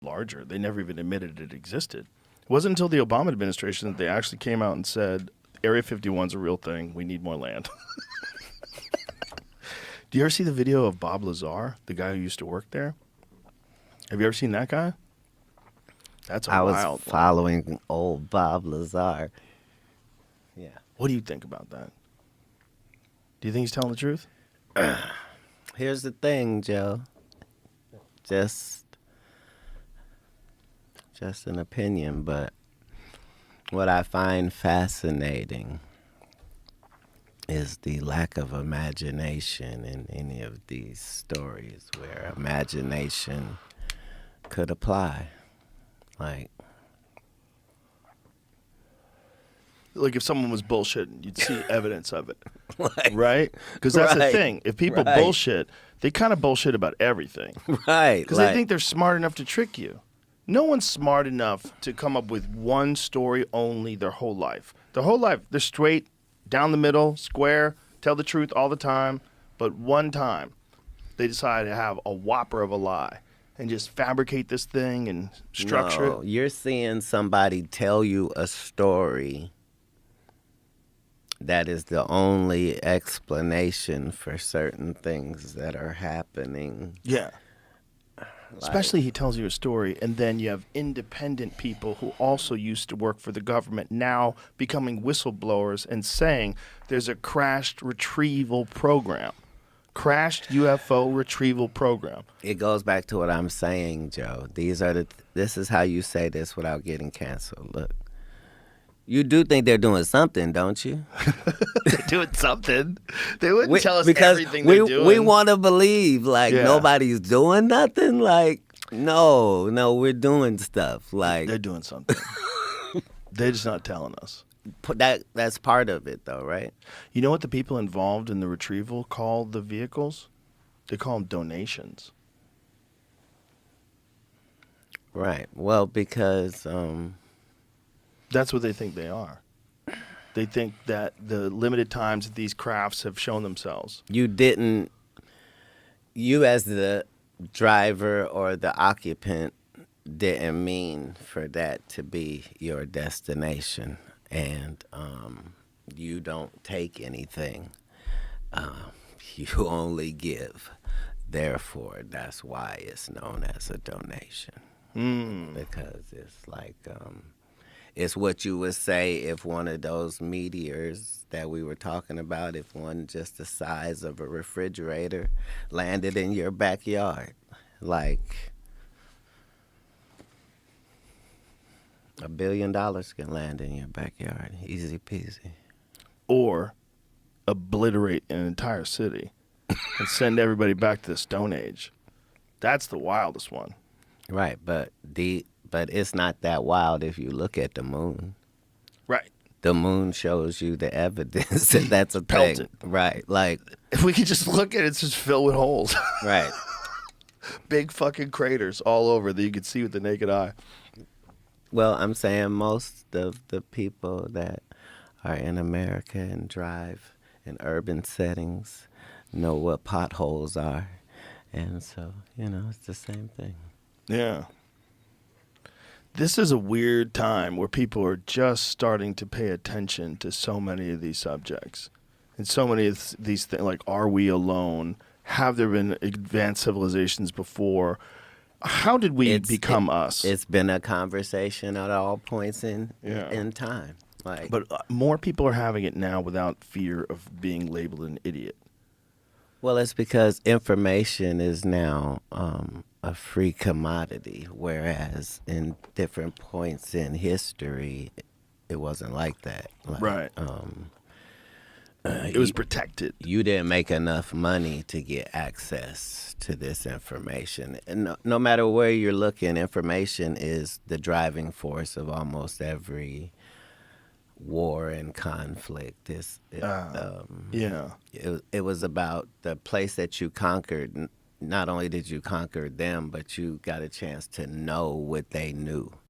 larger. They never even admitted it existed. It wasn't until the Obama administration that they actually came out and said, Area 51's a real thing. We need more land. Do you ever see the video of Bob Lazar, the guy who used to work there? Have you ever seen that guy? That's a I was wild one. following old Bob Lazar. Yeah. What do you think about that? Do you think he's telling the truth? Here's the thing, Joe. Just an opinion, but what I find fascinating is the lack of imagination in any of these stories where imagination could apply. Like if someone was bullshitting, you'd see evidence of it. Like, right? Because that's the right, thing. If people right. bullshit, they kind of bullshit about everything. Right. Because they think they're smart enough to trick you. No one's smart enough to come up with one story only their whole life. Their whole life, they're straight, down the middle, square, tell the truth all the time. But one time, they decide to have a whopper of a lie and just fabricate this thing and structure No, it. you're seeing somebody tell you a story that is the only explanation for certain things that are happening. Yeah. Especially he tells you a story, and then you have independent people who also used to work for the government now becoming whistleblowers and saying there's a crashed retrieval program. Crashed UFO retrieval program. It goes back to what I'm saying, Joe. This is how you say this without getting canceled. Look, you do think they're doing something, don't you? They're doing something. They wouldn't tell us because everything they're doing. We want to believe, like, Yeah. nobody's doing nothing. Like, no, we're doing stuff. Like, They're doing something. They're just not telling us. that's part of it, though, right? You know what the people involved in the retrieval call the vehicles? They call them donations. Right. Well, because That's what they think they are. They think that the limited times that these crafts have shown themselves. you as the driver or the occupant didn't mean for that to be your destination, and you don't take anything. You only give. Therefore, that's why it's known as a donation. Because it's like it's what you would say if one of those meteors that we were talking about, if one just the size of a refrigerator landed in your backyard. Like, $1 billion can land in your backyard. Easy peasy. Or obliterate an entire city and send everybody back to the Stone Age. That's the wildest one. Right, but it's not that wild if you look at the moon. Right. The moon shows you the evidence that that's a thing. Pelted. Right, like, If we could just look at it, it's just filled with holes. right. Big fucking craters all over that you could see with the naked eye. Well, I'm saying most of the people that are in America and drive in urban settings know what potholes are. And so, it's the same thing. Yeah. This is a weird time where people are just starting to pay attention to so many of these subjects. And so many of these things, like, are we alone? Have there been advanced civilizations before? How did we become us? It's been a conversation at all points in time. Like, But more people are having it now without fear of being labeled an idiot. well, it's because information is now a free commodity, whereas in different points in history, it wasn't like that. Like, Right. It was protected. You didn't make enough money to get access to this information. And no matter where you're looking, information is the driving force of almost every war and conflict. Yeah. It was about the place that you conquered. Not only did you conquer them, but you got a chance to know what they knew.